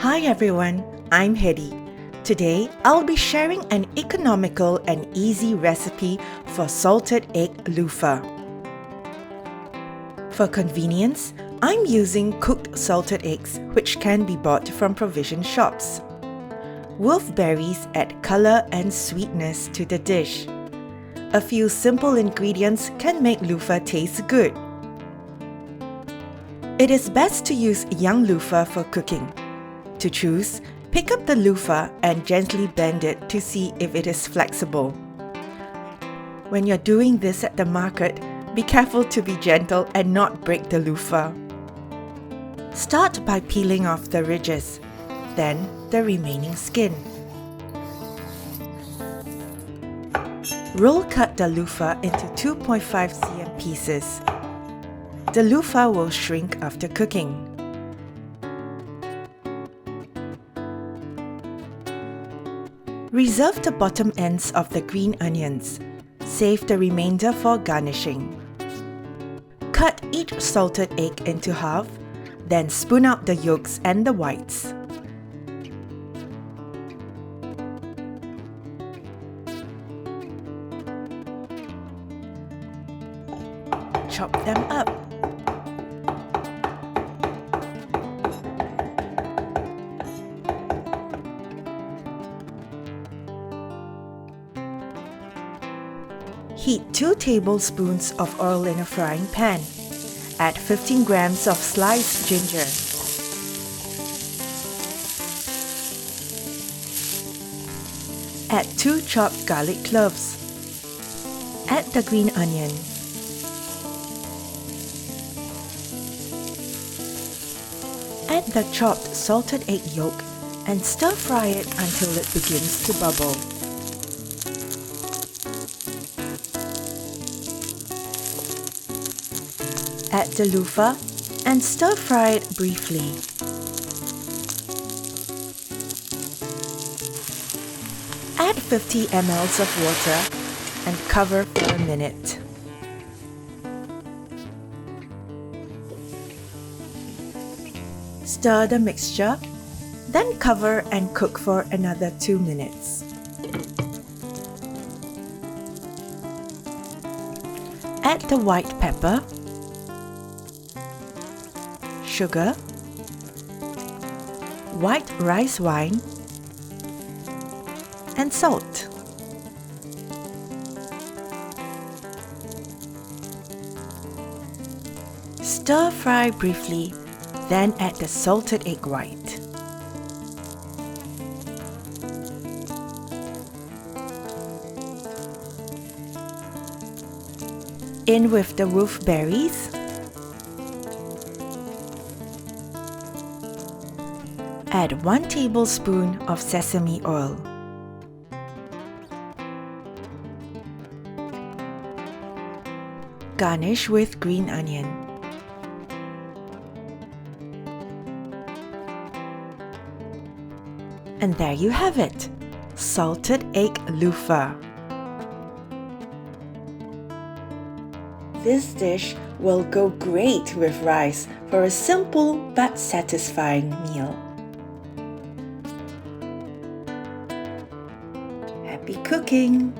Hi everyone, I'm Hedy. Today, I'll be sharing an economical and easy recipe for salted egg luffa. For convenience, I'm using cooked salted eggs which can be bought from provision shops. Wolfberries add color and sweetness to the dish. A few simple ingredients can make luffa taste good. It is best to use young luffa for cooking. To choose, pick up the luffa and gently bend it to see if it is flexible. When you're doing this at the market, be careful to be gentle and not break the luffa. Start by peeling off the ridges, then the remaining skin. Roll cut the luffa into 2.5 cm pieces. The luffa will shrink after cooking. Reserve the bottom ends of the green onions. Save the remainder for garnishing. Cut each salted egg into half, then spoon out the yolks and the whites. Chop them up. Heat 2 tablespoons of oil in a frying pan. Add 15 grams of sliced ginger. Add 2 chopped garlic cloves. Add the green onion. Add the chopped salted egg yolk and stir fry it until it begins to bubble. Add the luffa and stir fry it briefly. Add 50 ml of water and cover for a minute. Stir the mixture, then cover and cook for another 2 minutes. Add the white pepper, sugar, white rice wine, and salt. Stir fry briefly, then add the salted egg white. In with the wolfberries, add 1 tablespoon of sesame oil. Garnish with green onion. And there you have it, salted egg luffa. This dish will go great with rice for a simple but satisfying meal. Happy cooking!